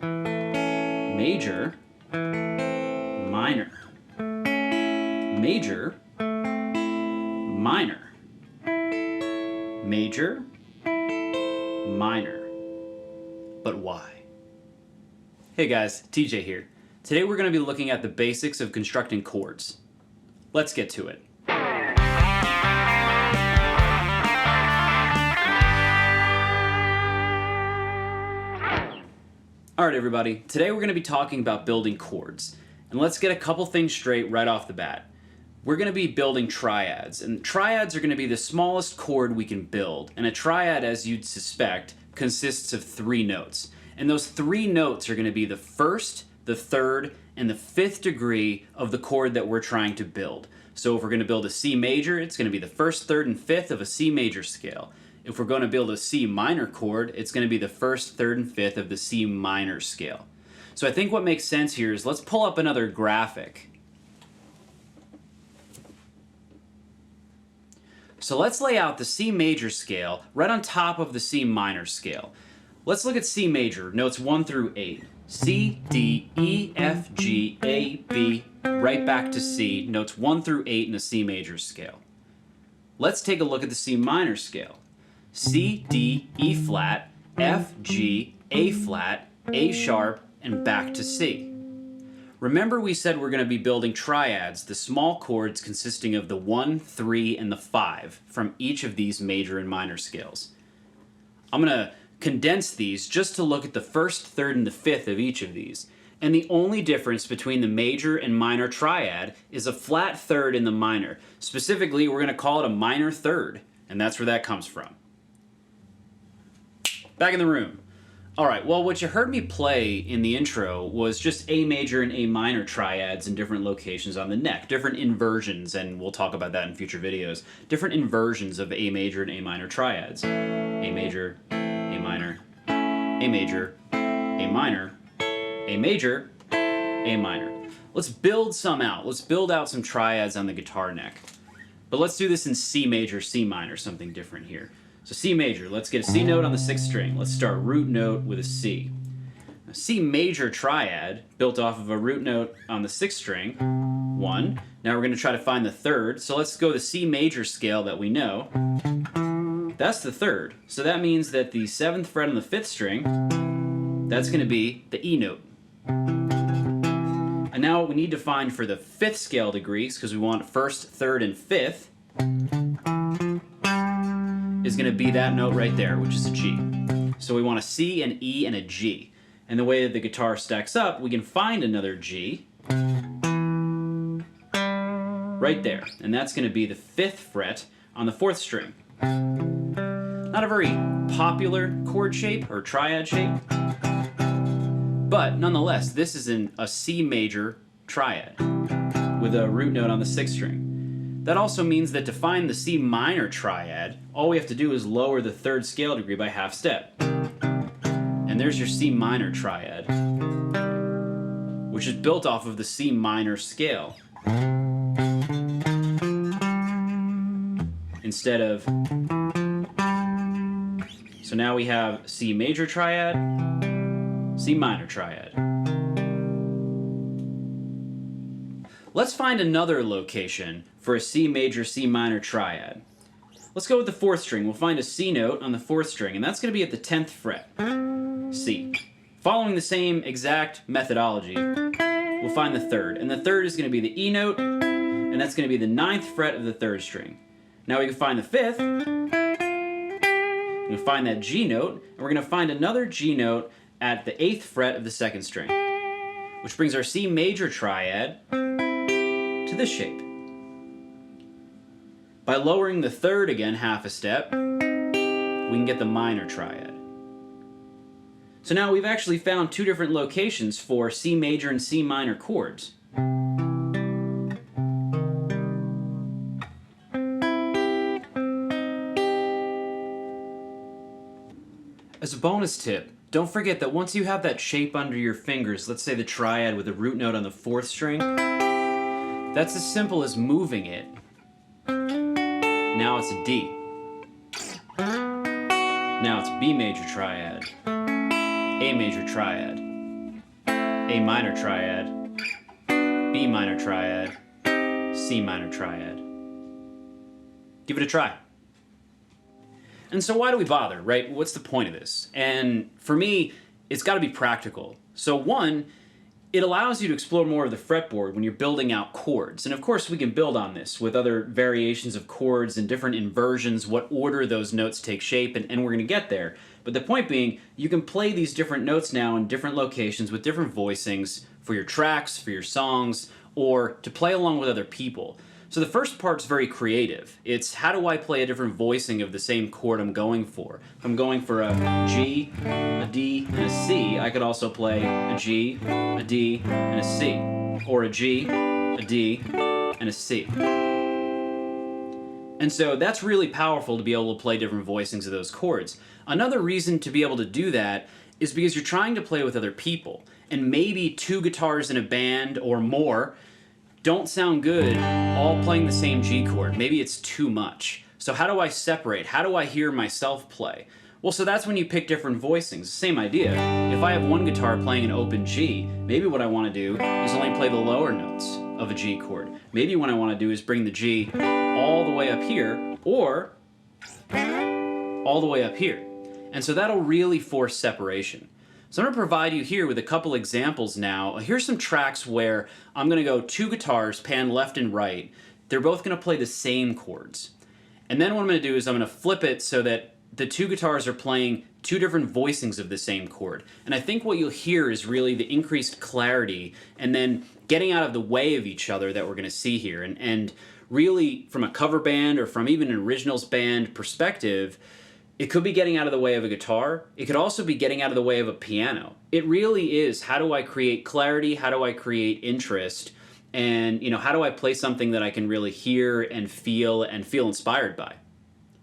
Major, minor, major, minor, major, minor. But why? Hey guys, TJ here. Today we're going to be looking at the basics of constructing chords. Let's get to it. Alright everybody, today we're going to be talking about building chords. And let's get a couple things straight right off the bat. We're going to be building triads, and triads are going to be the smallest chord we can build. And a triad, as you'd suspect, consists of 3 notes. And those 3 notes are going to be the first, the third, and the 5th degree of the chord that we're trying to build. So if we're going to build a C major, it's going to be the 1st, 3rd, and 5th of a C major scale. If we're going to build a C minor chord, it's going to be the 1st, 3rd, and 5th of the C minor scale. So I think what makes sense here is let's pull up another graphic. So let's lay out the C major scale right on top of the C minor scale. Let's look at C major, notes 1 through 8. C, D, E, F, G, A, B, right back to C, notes 1 through 8 in a C major scale. Let's take a look at the C minor scale. C, D, E flat, F, G, A flat, A sharp, and back to C. Remember we said we're going to be building triads, the small chords consisting of the 1, 3, and the 5 from each of these major and minor scales. I'm going to condense these just to look at the 1st, 3rd, and the 5th of each of these. And the only difference between the major and minor triad is a flat third in the minor. Specifically, we're going to call it a minor third, and that's where that comes from. Back in the room. Alright, well what you heard me play in the intro was just A major and A minor triads in different locations on the neck, different inversions, and we'll talk about that in future videos. Different inversions of A major and A minor triads. A major, A minor, A major, A minor, A major, A minor. Let's build some out. Let's build out some triads on the guitar neck. But let's do this in C major, C minor, something different here. So C major, let's get a C note on the 6th string. Let's start root note with a C. A C major triad, built off of a root note on the 6th string, 1. Now we're going to try to find the 3rd, so let's go the C major scale that we know. That's the 3rd, so that means that the 7th fret on the 5th string, that's going to be the E note. And now what we need to find for the 5th scale degrees, because we want 1st, 3rd, and 5th, is going to be that note right there, which is a G. So we want a C, an E, and a G. And the way that the guitar stacks up, we can find another G right there. And that's going to be the 5th fret on the 4th string. Not a very popular chord shape or triad shape, but nonetheless, this is a C major triad with a root note on the 6th string. That also means that to find the C minor triad, all we have to do is lower the 3rd scale degree by half step. And there's your C minor triad, which is built off of the C minor scale. Instead of... So now we have C major triad, C minor triad. Let's find another location for a C major, C minor triad. Let's go with the 4th string. We'll find a C note on the 4th string, and that's going to be at the 10th fret, C. Following the same exact methodology, we'll find the 3rd. And the 3rd is going to be the E note, and that's going to be the 9th fret of the 3rd string. Now we can find the 5th. We're going to find that G note, and we're going to find another G note at the 8th fret of the 2nd string, which brings our C major triad to this shape. By lowering the 3rd again half a step, we can get the minor triad. So now we've actually found 2 different locations for C major and C minor chords. As a bonus tip, don't forget that once you have that shape under your fingers, let's say the triad with a root note on the 4th string, that's as simple as moving it. Now it's a D. Now it's B major triad. A major triad, A minor triad, B minor triad, C minor triad. Give it a try. And so why do we bother, right? What's the point of this? And for me, it's got to be practical. So one, it allows you to explore more of the fretboard when you're building out chords. And of course we can build on this with other variations of chords and different inversions, what order those notes take shape, and we're going to get there. But the point being, you can play these different notes now in different locations with different voicings for your tracks, for your songs, or to play along with other people. So the first part's very creative. It's how do I play a different voicing of the same chord I'm going for. If I'm going for a G, a D, and a C, I could also play a G, a D, and a C. Or a G, a D, and a C. And so that's really powerful to be able to play different voicings of those chords. Another reason to be able to do that is because you're trying to play with other people. And maybe two guitars in a band or more don't sound good all playing the same G chord. Maybe it's too much. So how do I separate? How do I hear myself play? Well, so that's when you pick different voicings. Same idea. If I have one guitar playing an open G, maybe what I want to do is only play the lower notes of a G chord. Maybe what I want to do is bring the G all the way up here, or all the way up here. And so that'll really force separation. So I'm going to provide you here with a couple examples now. Here's some tracks where I'm going to go two guitars panned left and right. They're both going to play the same chords. And then what I'm going to do is I'm going to flip it so that the two guitars are playing two different voicings of the same chord. And I think what you'll hear is really the increased clarity and then getting out of the way of each other that we're going to see here. And really from a cover band or from even an originals band perspective, it could be getting out of the way of a guitar. It could also be getting out of the way of a piano. It really is, how do I create clarity? How do I create interest? And how do I play something that I can really hear and feel inspired by?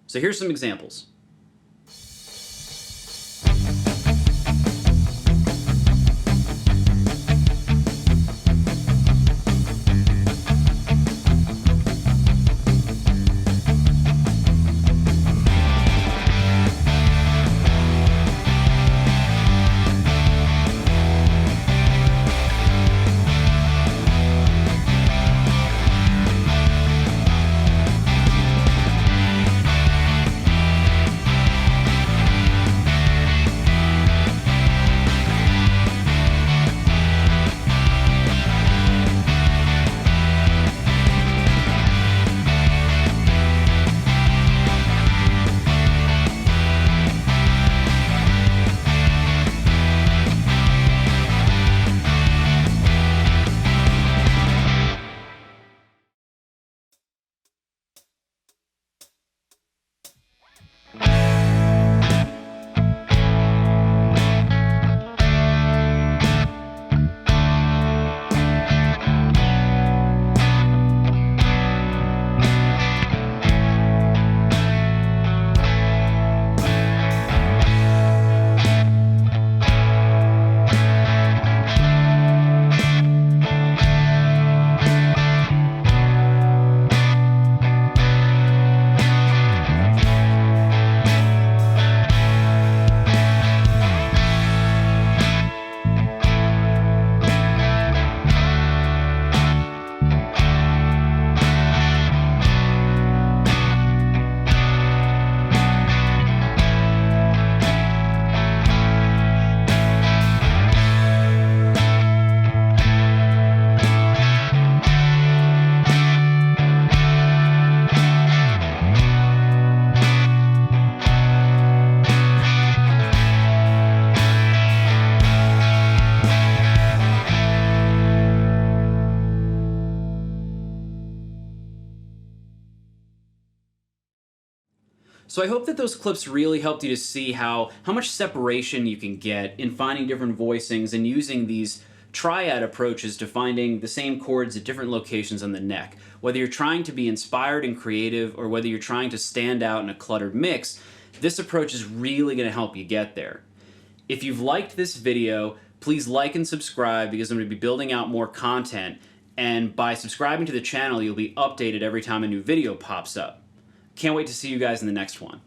So here's some examples. So I hope that those clips really helped you to see how much separation you can get in finding different voicings and using these triad approaches to finding the same chords at different locations on the neck. Whether you're trying to be inspired and creative or whether you're trying to stand out in a cluttered mix, this approach is really going to help you get there. If you've liked this video, please like and subscribe because I'm going to be building out more content, and by subscribing to the channel you'll be updated every time a new video pops up. Can't wait to see you guys in the next one.